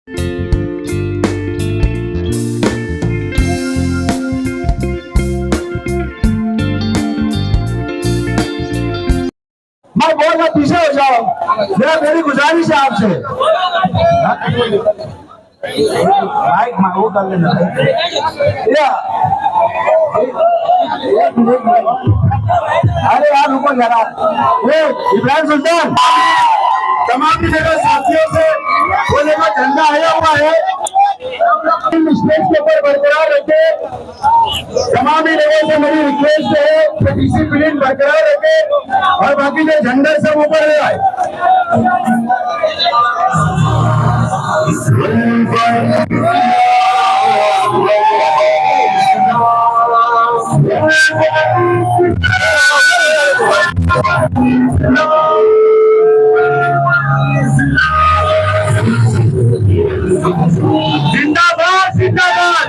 मैं बोल रहा पीछे हो जाओ, मेरी गुजारिश है आपसे। माइक वो कर लेना। अरे यार ऊपर जरा इब्राहिम सुल्तान तमाम जगह साथियों से वो जगह झंडा आया हुआ है, स्टेज के ऊपर बरकरार रखे। तमाम लोगों से मेरी रिक्वेस्ट है कि डिसिप्लिन बरकरार रखे और बाकी जो झंडे सब ऊपर ले आए। जिंदाबाद जिंदाबाद।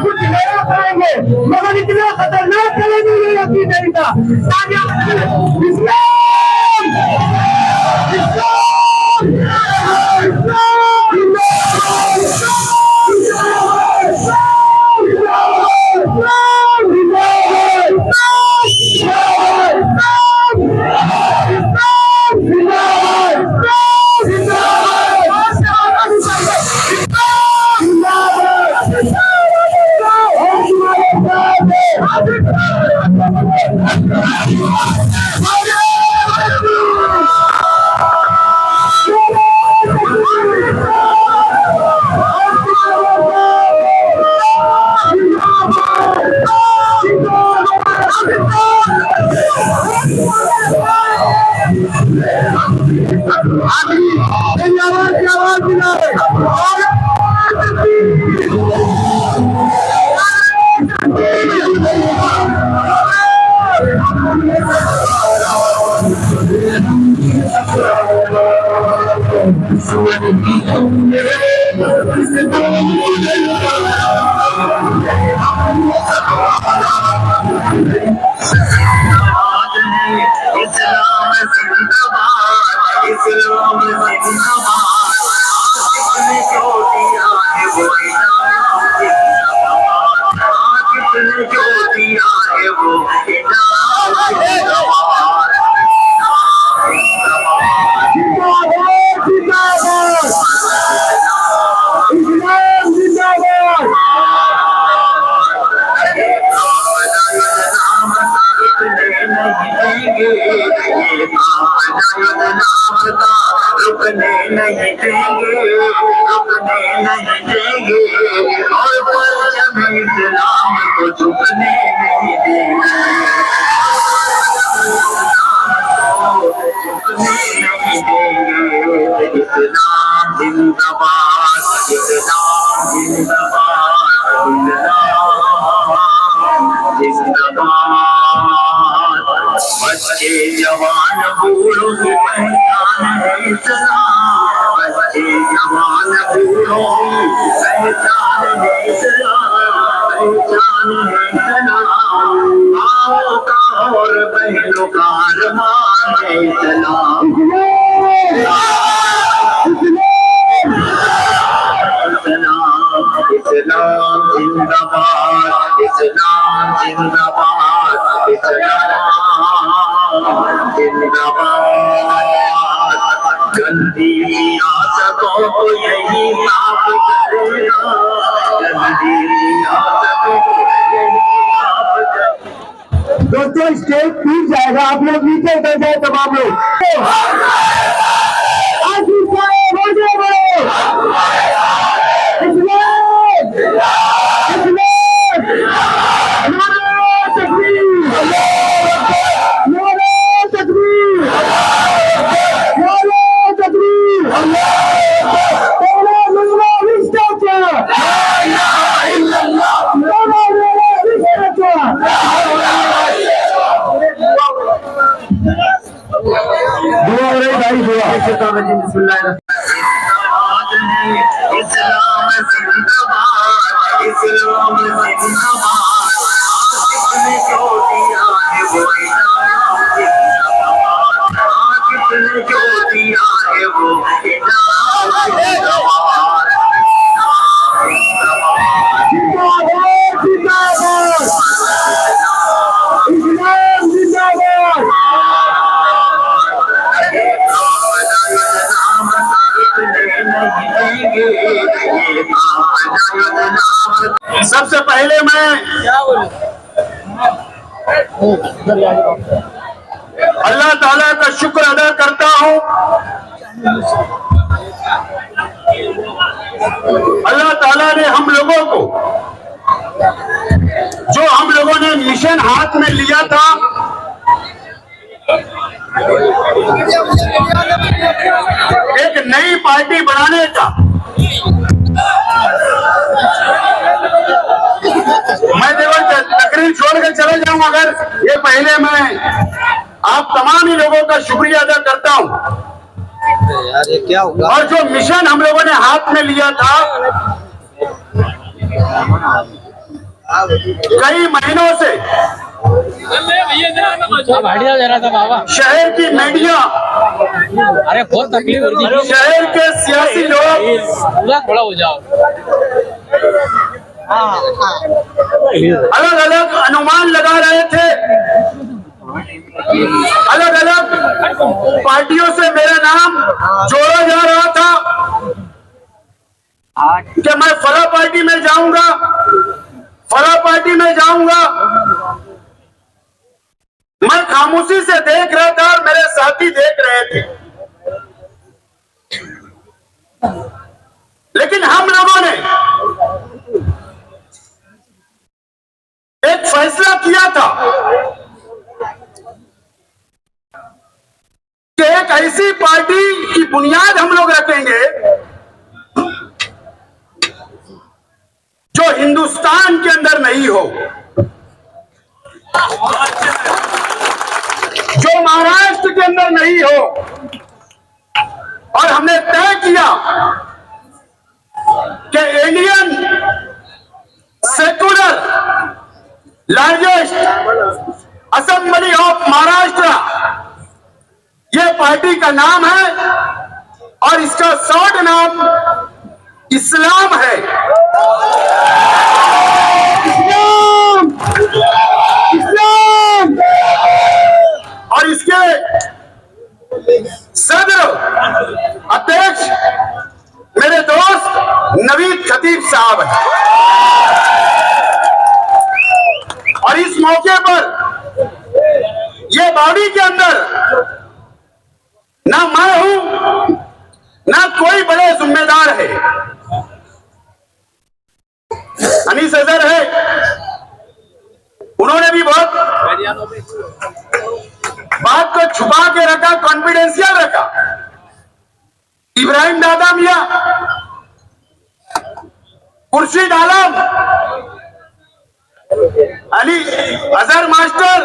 कुछ नया करेंगे मगर इतना खतरनाक करेंगे ये यकीन नहीं था। रुकने नहीं देंगे, रुकने नहीं देंगे और परचम इस्लाम को झुकने नहीं देंगे, झुकने नहीं देंगे। इस्लाम जिंदाबाद, इस्लाम जिंदाबाद, जिंदाबाद। बच्चे जवान बूढ़ों की पहचान है इस्लाम, बच्चे जवान बूढ़ों की पहचान है इस्लाम, पहचान है इस्लाम। माओ का और बहनों का अरमान है इस्लाम, इस्लाम जिंदाबाद, इस्लाम जिंदाबाद, इस्लाम जिंदाबाद। गंदी आदतों को यही साफ करेगा, गंदी आदतों को यही साफ करेगा। दोस्तों स्टेज टूट जाएगा, आप लोग नीचे उतर जाए तमाम लोग। सबसे पहले मैं अल्लाह ताला का शुक्र अदा करता हूं। अल्लाह ताला ने हम लोगों को, जो हम लोगों ने मिशन हाथ में लिया था, एक नई पार्टी बनाने का, मैं केवल तकरीर छोड़कर चले जाऊं अगर ये पहले मैं आप तमाम ही लोगों का शुक्रिया अदा करता हूं। यार ये क्या होगा? और जो मिशन हम लोगों ने हाथ में लिया था, कई महीनों से शहर की मीडिया, अरे बहुत तकलीफ हो रही है, शहर के सियासी लोग थोड़ा हो जाओ, अलग अलग अनुमान लगा रहे थे, अलग अलग पार्टियों से मेरा नाम जोड़ा जा रहा था कि मैं फला पार्टी में जाऊंगा, फला पार्टी में जाऊंगा। मैं खामोशी से देख रहा था और मेरे साथी देख रहे थे, लेकिन हम लोगों ने एक फैसला किया था कि एक ऐसी पार्टी की बुनियाद हम लोग रखेंगे जो हिंदुस्तान के अंदर नहीं हो, जो महाराष्ट्र के अंदर नहीं हो। और हमने तय किया कि Indian secular largest assembly of Maharashtra, यह पार्टी का नाम है और इसका शॉर्ट नाम इस्लाम है। इस्लाम, इस्लाम। और इसके सदर अध्यक्ष मेरे दोस्त नवीद खतीब साहब हैं। और इस मौके पर ये बॉडी के अंदर ना मैं हूं ना कोई बड़े जिम्मेदार है। अनीस अजहर है, उन्होंने भी बहुत बात को छुपा के रखा, कॉन्फिडेंशियल रखा। इब्राहिम दादा मियां, खुर्शीद आलम, अली अजहर मास्टर,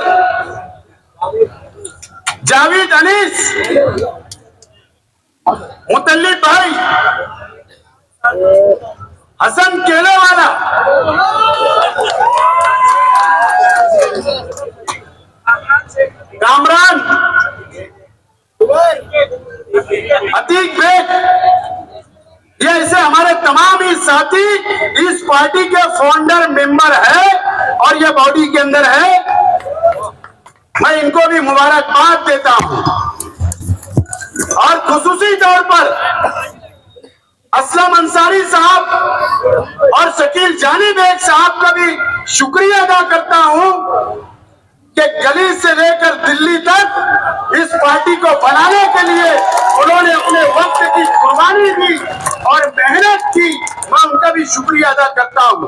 जावेद अनीस, मुतल्लिब भाई, हसन केलेवाला, कामरान, अतीक बेग, ये ऐसे हमारे तमाम ही साथी इस पार्टी के फाउंडर मेंबर है और ये बॉडी के अंदर है। मैं इनको भी मुबारकबाद देता हूं और खुसूसी तौर पर असलम अंसारी साहब और शकील जानी बेग साहब का भी शुक्रिया अदा करता हूं कि गली से लेकर दिल्ली तक इस पार्टी को बनाने के लिए उन्होंने अपने वक्त की कुर्बानी दी और मेहनत की। मैं उनका भी शुक्रिया अदा करता हूं।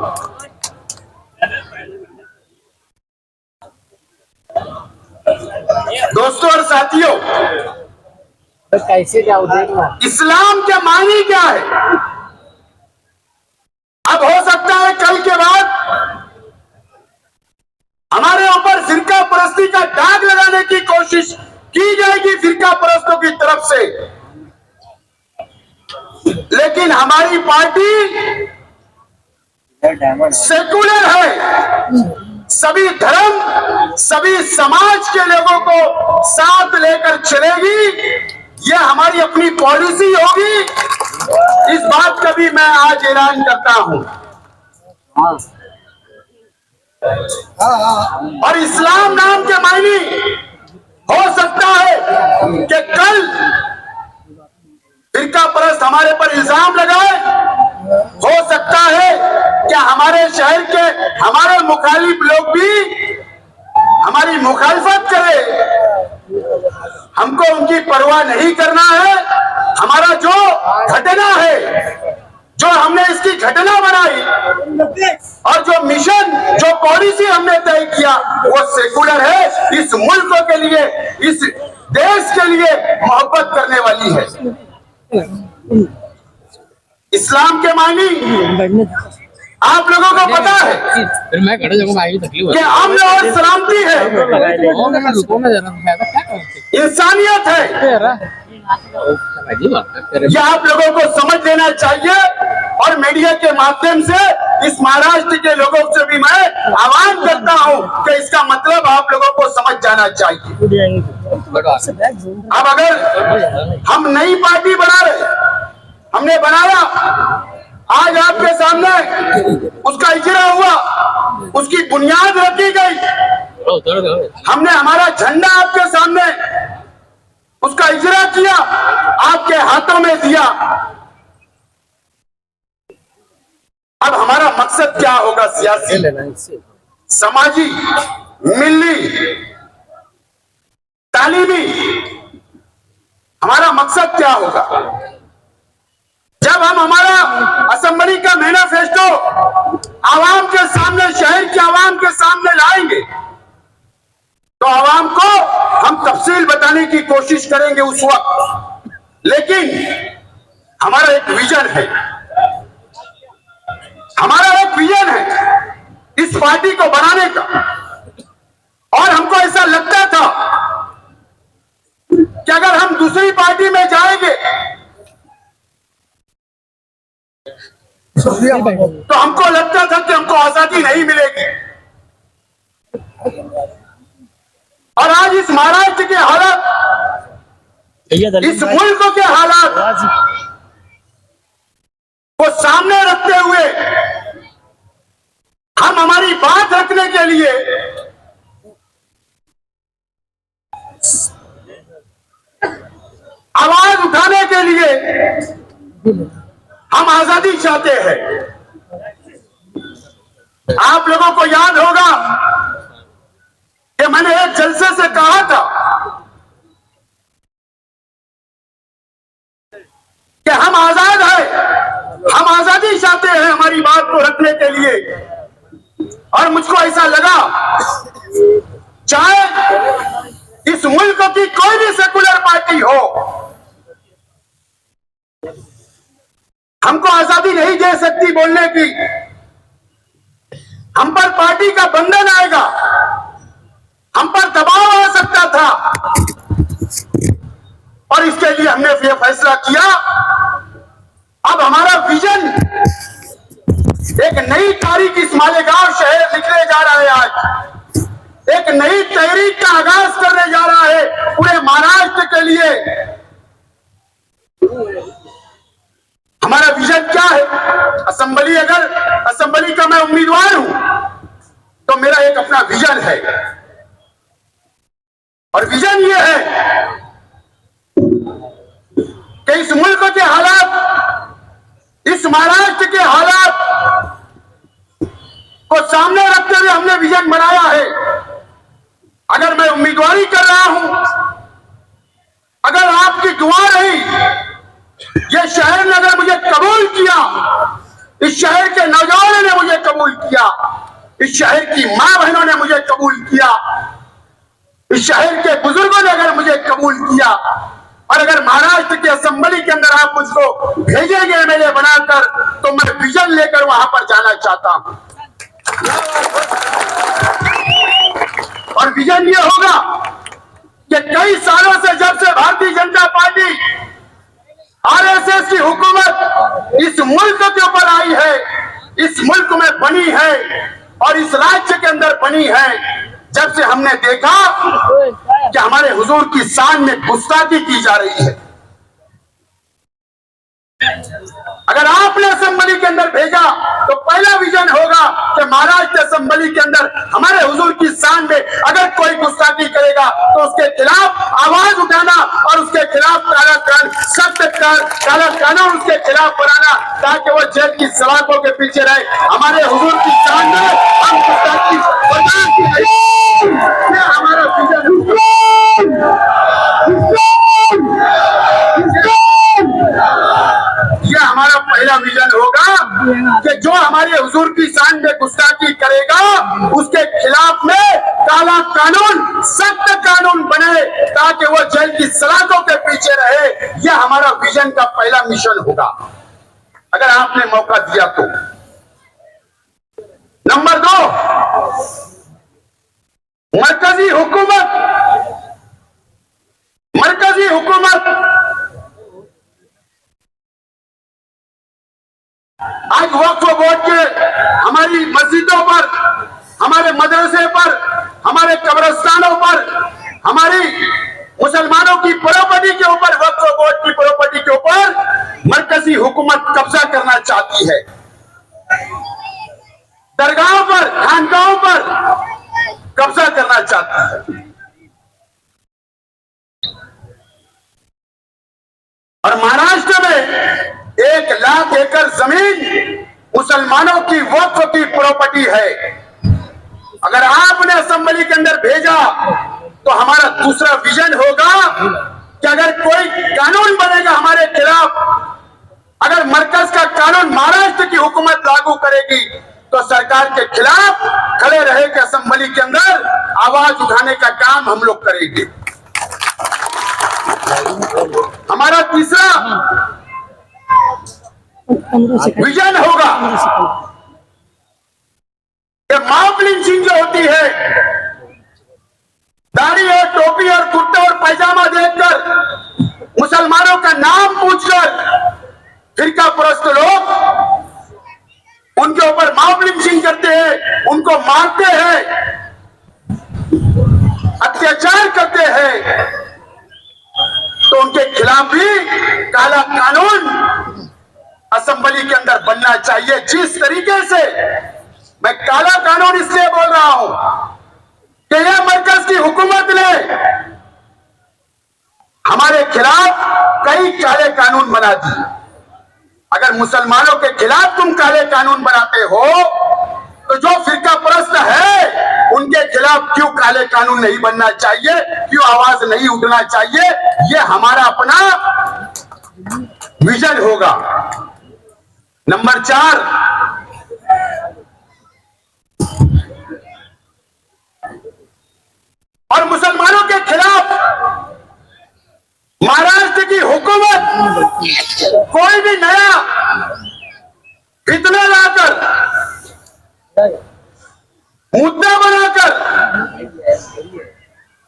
दोस्तों और साथियों, तो कैसे जाओ देखना, इस्लाम के मानी क्या है? अब हो सकता है कल के बाद हमारे ऊपर फिरका परस्ती का दाग लगाने की कोशिश की जाएगी फिरका परस्तों की तरफ से, लेकिन हमारी पार्टी सेकुलर है। सभी धर्म, सभी समाज के लोगों को साथ लेकर चलेगी, यह हमारी अपनी पॉलिसी होगी। इस बात का भी मैं आज ऐलान करता हूं। और इस्लाम नाम के मायने हो सकता है कि कल फिरका परस्त हमारे पर इल्जाम लगाए, हो क्या हमारे शहर के हमारे मुखालिफ लोग भी हमारी मुखालफत करे? हमको उनकी परवाह नहीं करना है। हमारा जो घटना है, जो हमने इसकी घटना बनाई और जो मिशन, जो पॉलिसी हमने तय किया, वो सेकुलर है, इस मुल्क के लिए, इस देश के लिए मोहब्बत करने वाली है। इस्लाम के मानी आप लोगों को पता है फिर मैं खड़े जगह में आई तकलीफ कि अमन और सलामती है, इंसानियत है। ये आप लोगों को समझ लेना चाहिए। और मीडिया के माध्यम से इस महाराष्ट्र के लोगों से भी मैं आह्वान करता हूं कि इसका मतलब आप लोगों को समझ जाना चाहिए। अब अगर हम नई पार्टी बना रहे, हमने बनाया, आज आपके सामने उसका इजरा हुआ, उसकी बुनियाद रखी गई, हमने हमारा झंडा आपके सामने उसका इजरा किया, आपके हाथों में दिया। अब हमारा मकसद क्या होगा? सियासी, समाजी, मिली, तालीमी, हमारा मकसद क्या होगा? जब हम हमारा असेंबली का मैनिफेस्टो आवाम के सामने, शहर के आवाम के सामने लाएंगे, तो आवाम को हम तफसील बताने की कोशिश करेंगे उस वक्त। लेकिन हमारा एक विजन है, हमारा एक विजन है इस पार्टी को बनाने का। और हमको ऐसा लगता था कि अगर हम दूसरी पार्टी में जाएंगे तो हमको लगता था कि हमको आजादी नहीं मिलेगी। और आज इस महाराष्ट्र के हालात, इस मुल्क के हालात को सामने रखते हुए हम हमारी बात रखने के लिए आवाज उठाने के लिए हम आजादी चाहते हैं। आप लोगों को याद होगा कि मैंने एक जलसे से कहा था कि हम आजाद हैं, हम आजादी चाहते हैं हमारी बात को रखने के लिए। और मुझको ऐसा लगा, चाहे इस मुल्क की कोई भी सेकुलर पार्टी हो, हमको आजादी नहीं दे सकती बोलने की। हम पर पार्टी का बंधन आएगा, हम पर दबाव आ सकता था। और इसके लिए हमने ये फैसला किया। अब हमारा विजन, एक नई तारीख इस मालेगांव शहर लिखने जा रहा है। आज एक नई तहरीक का आगाज करने जा रहा है पूरे महाराष्ट्र के लिए। हमारा विजन क्या है? असेंबली, अगर असेंबली का मैं उम्मीदवार हूं तो मेरा एक अपना विजन है। और विजन ये है कि इस मुल्क के हालात, इस महाराष्ट्र के हालात को सामने रखते हुए हमने विजन बनाया है। अगर मैं उम्मीदवारी कर रहा हूं, अगर आपकी दुआ रही, ये शहर ने अगर मुझे कबूल किया, इस शहर के नौजवानों ने मुझे कबूल किया, इस शहर की मां बहनों ने मुझे कबूल किया, इस शहर के बुजुर्गों ने अगर मुझे कबूल किया, और अगर महाराष्ट्र की असेंबली के अंदर आप मुझको भेजेंगे एमएलए बनाकर, तो मैं विजन लेकर वहां पर जाना चाहता हूं। और विजन ये होगा कि कई सालों से, जब से भारतीय जनता पार्टी, आरएसएस की हुकूमत इस मुल्क के ऊपर आई है, इस मुल्क में बनी है और इस राज्य के अंदर बनी है, जब से हमने देखा कि हमारे हुजूर की शान में गुस्ताखी की जा रही है, अगर आपने असेंबली के अंदर भेजा तो पहला विजन होगा कि महाराष्ट्र असेंबली के अंदर हमारे हुजूर की शान में अगर कोई गुस्ताखी करेगा तो उसके खिलाफ आवाज उठाना और उसके खिलाफ सख्त काला कानून उसके खिलाफ बनाना, ताकि वो जेल की सलाखों के पीछे रहे। हमारे हुजूर की शान में हम गुस्ताखी बर्दाश्त नहीं, ये हमारा विजन यह हमारा पहला विजन होगा कि जो हमारे हुजूर की शान में गुस्ताखी करेगा उसके खिलाफ में काला कानून, सख्त कानून बने, ताकि वो जेल की सलाखों के पीछे रहे। यह हमारा विजन का पहला मिशन होगा, अगर आपने मौका दिया तो। नंबर 2, मरकजी हुकूमत आज वक्फ बोर्ड के हमारी मस्जिदों पर, हमारे मदरसे पर, हमारे कब्रिस्तानों पर, हमारी मुसलमानों की प्रॉपर्टी के ऊपर, वक्फ बोर्ड की प्रॉपर्टी के ऊपर मरकजी हुकूमत कब्जा करना चाहती है। दरगाहों पर, खानकाहों पर कब्जा करना चाहती है। और महाराष्ट्र में 1 लाख एकड़ जमीन मुसलमानों की वक्फ की प्रॉपर्टी है। अगर आपने असेंबली के अंदर भेजा तो हमारा दूसरा विजन होगा कि अगर कोई कानून बनेगा हमारे खिलाफ, अगर मरकज का कानून महाराष्ट्र की हुकूमत लागू करेगी तो सरकार के खिलाफ खड़े रहे कि असेंबली के अंदर आवाज उठाने का काम हम लोग करेंगे। हमारा तीसरा विजन होगा कि मॉब लिंचिंग जो होती है, दाढ़ी और टोपी और कुर्ता और पैजामा देखकर, मुसलमानों का नाम पूछकर फिरका परस्त लोग उनके ऊपर मॉब लिंचिंग करते हैं, उनको मारते हैं, अत्याचार करते हैं, तो उनके खिलाफ भी काला कानून असेंबली के अंदर बनना चाहिए। जिस तरीके से मैं काला कानून इसलिए बोल रहा हूं कि यह मरकज की हुकूमत ने हमारे खिलाफ कई काले कानून बना दिए। अगर मुसलमानों के खिलाफ तुम काले कानून बनाते हो तो जो फिरका परस्त है उनके खिलाफ क्यों काले कानून नहीं बनना चाहिए, क्यों आवाज नहीं उठना चाहिए? यह हमारा अपना विजन होगा। नंबर 4, और मुसलमानों के खिलाफ महाराष्ट्र की हुकूमत कोई भी नया फितना लाकर, मुद्दा बनाकर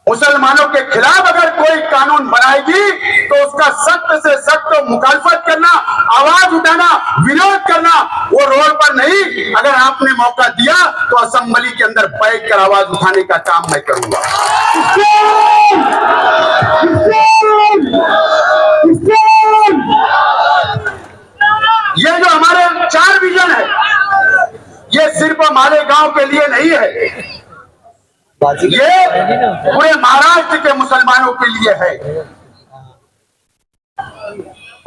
मुसलमानों के खिलाफ अगर कोई कानून बनाएगी तो उसका सख्त से सख्त मुखालफत करना, आवाज उठाना, विरोध करना, वो रोड पर नहीं, अगर आपने मौका दिया तो असेंबली के अंदर बैठकर आवाज उठाने का काम मैं करूंगा। ये जो हमारे 4 विजन है, ये सिर्फ हमारे गांव के लिए नहीं है, ये पूरे महाराष्ट्र के मुसलमानों के लिए है।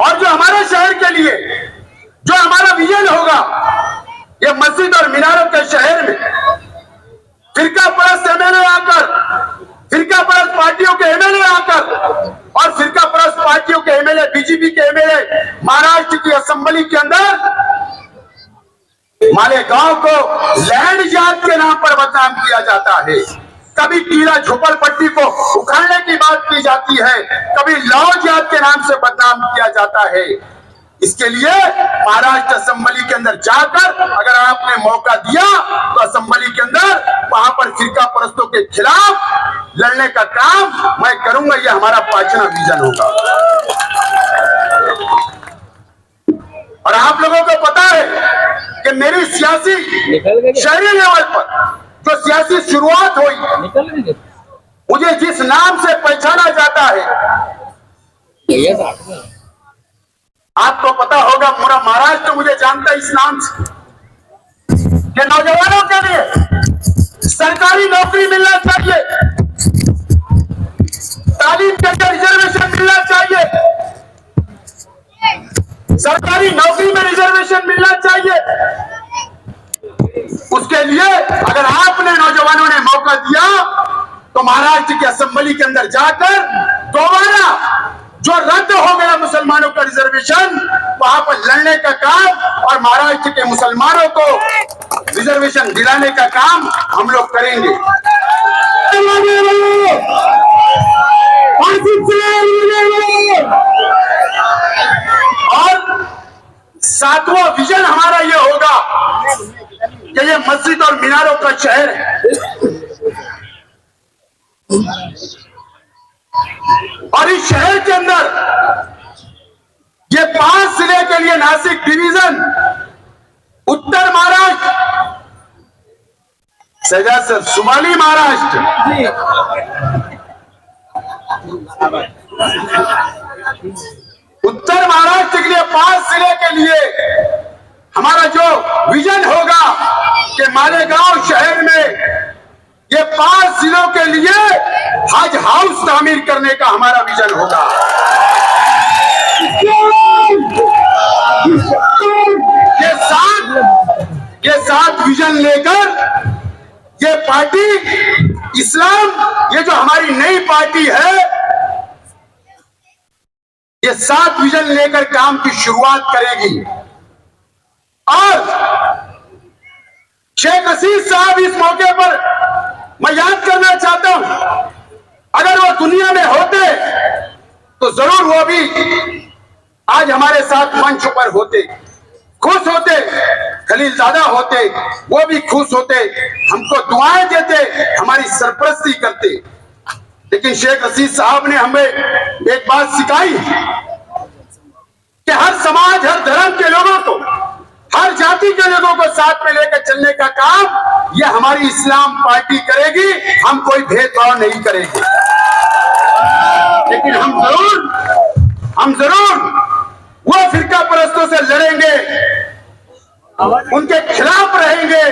और जो हमारे शहर के लिए जो हमारा विजन होगा, ये मस्जिद और मीनारों के शहर में फिरका परस्त एमएलए आकर, फिरका परस्त पार्टियों के एमएलए आकर और फिरका परस्त पार्टियों के एमएलए, बीजेपी के एमएलए महाराष्ट्र की असेंबली के अंदर हमारे गांव को लैंड जात के नाम पर बदनाम किया जाता है। कभी टीला झोपड़पट्टी को उखाड़ने की बात की जाती है, कभी लाओ जात के नाम से बदनाम किया जाता है। इसके लिए महाराष्ट्र असेंबली के अंदर जाकर अगर आपने मौका दिया तो असेंबली के अंदर वहां पर फिरका परस्तों के खिलाफ लड़ने का काम मैं करूंगा। यह हमारा 5वां विजन होगा। और आप लोगों को पता है कि मेरी सियासी शहरी लेवल पर जो सियासी शुरुआत हुई, मुझे जिस नाम से पहचाना जाता है आपको पता होगा पूरा महाराष्ट्र मुझे जानता है इस नाम से कि नौजवानों के लिए सरकारी नौकरी मिलना चाहिए, तालीम के अंदर रिजर्वेशन मिलना चाहिए, सरकारी नौकरी में रिजर्वेशन मिलना चाहिए। उसके लिए अगर आपने नौजवानों ने मौका दिया तो महाराष्ट्र की असेंबली के अंदर जाकर दोबारा जो रद्द हो गया मुसलमानों का रिजर्वेशन वहां पर लड़ने का काम और महाराष्ट्र के मुसलमानों को रिजर्वेशन दिलाने का काम हम लोग करेंगे। और सातवां विजन हमारा ये होगा कि ये मस्जिद और मीनारों का शहर है और इस शहर के अंदर ये 5 जिले के लिए नासिक डिवीजन, उत्तर महाराष्ट्र, सजा सर शुमाली महाराष्ट्र, उत्तर महाराष्ट्र के लिए 5 जिले के लिए हमारा जो विजन होगा कि मालेगांव शहर में ये 5 जिलों के लिए हज हाउस तामीर करने का हमारा विजन होगा। ये सात विजन लेकर ये पार्टी इस्लाम, ये जो हमारी नई पार्टी है, ये 7 विजन लेकर काम की शुरुआत करेगी। और शेख हसीना साहब इस मौके पर मैं याद करना चाहता हूं, अगर वो दुनिया में होते तो जरूर वो भी आज हमारे साथ मंच पर होते, खुश होते, खलीलजादा होते, वो भी खुश होते, हमको दुआएं देते, हमारी सरपरस्ती करते। लेकिन शेख हसीना साहब ने हमें एक बात सिखाई कि हर समाज, हर धर्म के लोगों को, हर जाति के लोगों को साथ में लेकर चलने का काम ये हमारी इस्लाम पार्टी करेगी। हम कोई भेदभाव नहीं करेंगे, लेकिन हम जरूर वो फिरका परस्तों से लड़ेंगे, उनके खिलाफ रहेंगे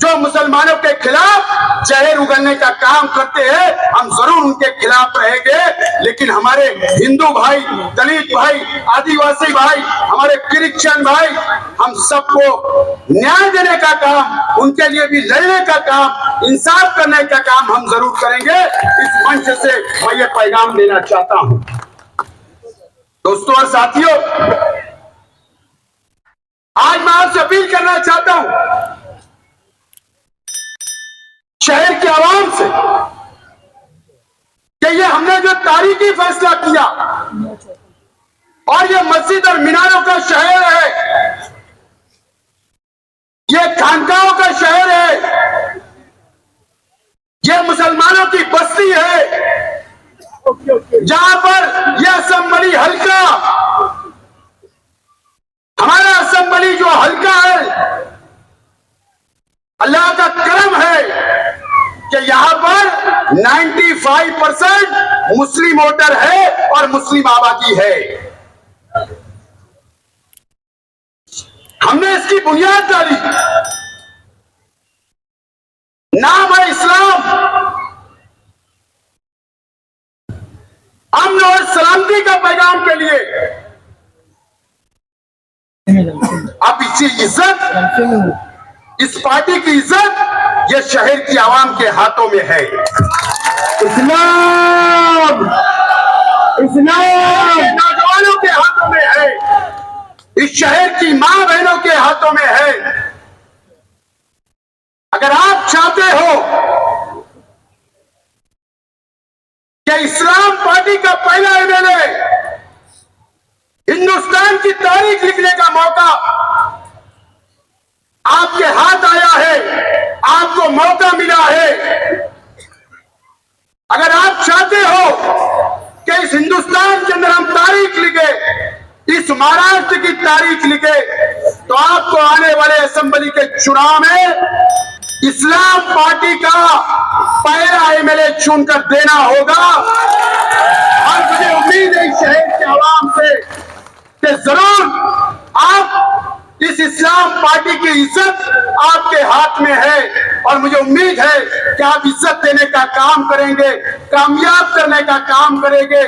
जो मुसलमानों के खिलाफ जहर उगलने का काम करते हैं। हम जरूर उनके खिलाफ रहेंगे, लेकिन हमारे हिंदू भाई, दलित भाई, आदिवासी भाई, हमारे क्रिश्चियन भाई, हम सबको न्याय देने का काम, उनके लिए भी लड़ने का काम, इंसाफ करने का काम हम जरूर करेंगे। इस मंच से मैं ये पैगाम देना चाहता हूं। दोस्तों और साथियों, आज मैं आपसे अपील करना चाहता हूं शहर के आवाम से कि ये हमने जो तारीखी फैसला किया और ये मस्जिद और मीनारों का शहर है, ये खानकाहों का शहर है, ये मुसलमानों की बस्ती है, जहां पर यह असेंबली हल्का, हमारा असेंबली जो हल्का है, अल्लाह का करम है कि यहां पर 95% मुस्लिम वोटर है और मुस्लिम आबादी है। हमने इसकी बुनियाद डाली, नाम है इस्लाम, अमन और सलामती का पैगाम के लिए। अब इसी इज्जत, इस पार्टी की इज्जत ये शहर की आवाम के हाथों में है। इस्लाम नौजवानों के हाथों में है, इस शहर की मां बहनों के हाथों में है। अगर आप चाहते हो कि इस्लाम पार्टी का पहला एमएलए हिंदुस्तान की तारीख लिखने का मौका आपके हाथ आया है, आपको मौका मिला है, अगर आप चाहते हो कि इस हिंदुस्तान के अंदर हम तारीख लिखे, इस महाराष्ट्र की तारीख लिखे, तो आपको आने वाले असेंबली के चुनाव में इस्लाम पार्टी का पहला एमएलए चुनकर देना होगा। और मुझे उम्मीद है इस शहर के आवाम से कि जरूर आप इस इस्लाम पार्टी की इज्जत आपके हाथ में है और मुझे उम्मीद है कि आप इज्जत देने का काम करेंगे, कामयाब करने का काम करेंगे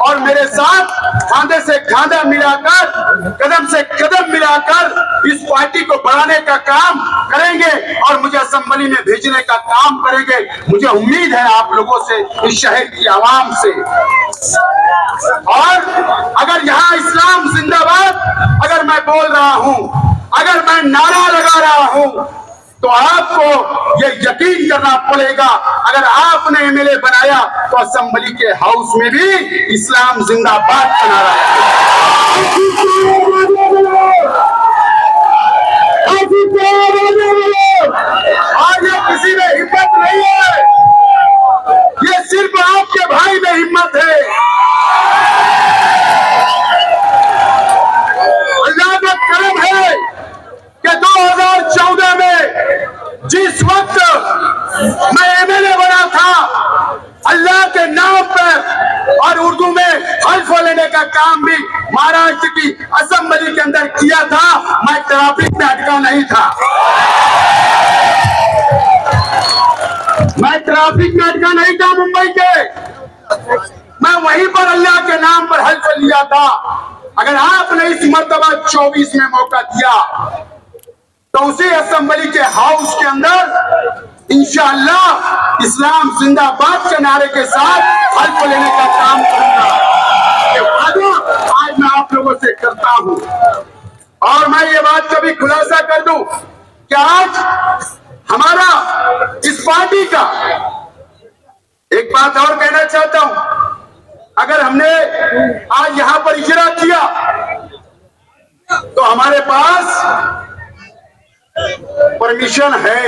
और मेरे साथ खांधे से खांधा मिलाकर, कदम से कदम मिलाकर इस पार्टी को बढ़ाने का काम करेंगे और मुझे असेंबली में भेजने का काम करेंगे। मुझे उम्मीद है आप लोगों से, इस शहर की आवाम से। और अगर यहाँ इस्लाम जिंदाबाद अगर मैं बोल रहा हूं, अगर मैं नारा लगा रहा हूं, तो आपको ये यकीन करना पड़ेगा, अगर आपने एमएलए बनाया तो असेंबली के हाउस में भी इस्लाम जिंदाबाद का नारा है। और ये किसी में हिम्मत नहीं है, ये सिर्फ आपके भाई में हिम्मत है। अल्लाह का करम है कि 2014 में जिस वक्त मैं एमएलए बना था, अल्लाह के नाम पर और उर्दू में हल्फ लेने का काम भी महाराष्ट्र की असेंबली के अंदर किया था। मैं ट्रैफिक में अटका नहीं था, मैं ट्रैफिक में अटका नहीं था मुंबई के, मैं वहीं पर अल्लाह के नाम पर हल्फ लिया था। अगर आपने इस मर्तबा 24 में मौका दिया तो उसी असेंबली के हाउस के अंदर इंशाअल्लाह इस्लाम जिंदाबाद के नारे के साथ हल्फ लेने का काम करूंगा। ये वादा आज मैं आप लोगों से करता हूं। और मैं ये बात कभी खुलासा कर दूं कि आज हमारा इस पार्टी का एक बात और कहना चाहता हूं, अगर हमने आज यहां पर इजरा किया तो हमारे पास परमिशन है,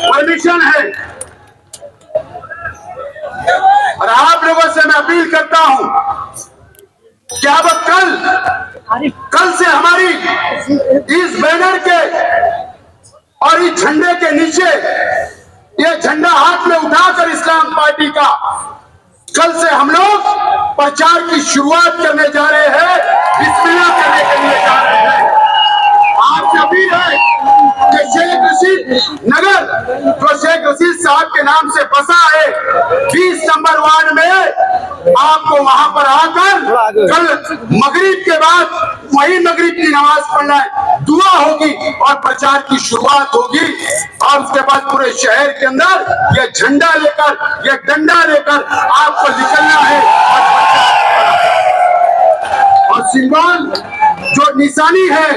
परमिशन है। और आप लोगों से मैं अपील करता हूं कि अब कल से हमारी इस बैनर के और इस झंडे के नीचे, ये झंडा हाथ में उठाकर इस्लाम पार्टी का कल से हम लोग प्रचार की शुरुआत करने जा रहे हैं, बिस्मिल्लाह करने के लिए जा रहे हैं। आपसे अपील है कि शेख रशीद नगर, जो शेख रशीद साहब के नाम से बसा है, 20 नंबर वार्ड में आपको वहां पर आकर कल मगरिब के बाद वही मगरिब की नमाज पढ़ना है, दुआ होगी और प्रचार की शुरुआत होगी। और उसके बाद पूरे शहर के अंदर ये झंडा लेकर, ये डंडा लेकर आपको निकलना है। और सिंबल जो निशानी है,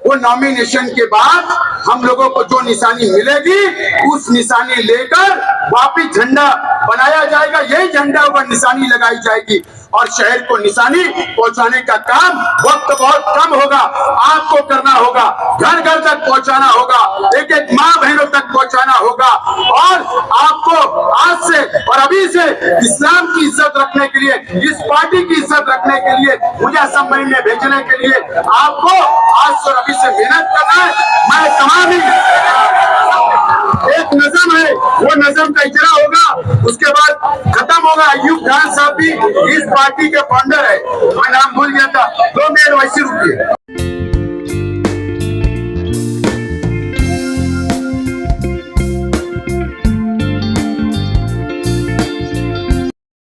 वो नॉमिनेशन के बाद हम लोगों को जो निशानी मिलेगी, उस निशानी लेकर वापिस झंडा बनाया जाएगा, यही झंडा पर निशानी लगाई जाएगी और शहर को निशानी पहुंचाने का काम वक्त बहुत कम होगा, आपको करना होगा, घर घर तक पहुंचाना होगा, एक एक माँ बहनों तक पहुंचाना होगा। और आपको आज से और अभी से इस्लाम की इज्जत रखने के लिए, इस पार्टी की इज्जत रखने के लिए, मुझे असेंबली में भेजने के लिए आपको आज से और अभी से मेहनत करना है। मैं तमाम ही एक नज़म है, वो नज़म का इजरा होगा, उसके बाद खत्म होगा। अयूब खान साहब भी इस पार्टी के फाउंडर है, मैं नाम भूल गया था, 2 मिनट वैसे रुकिए।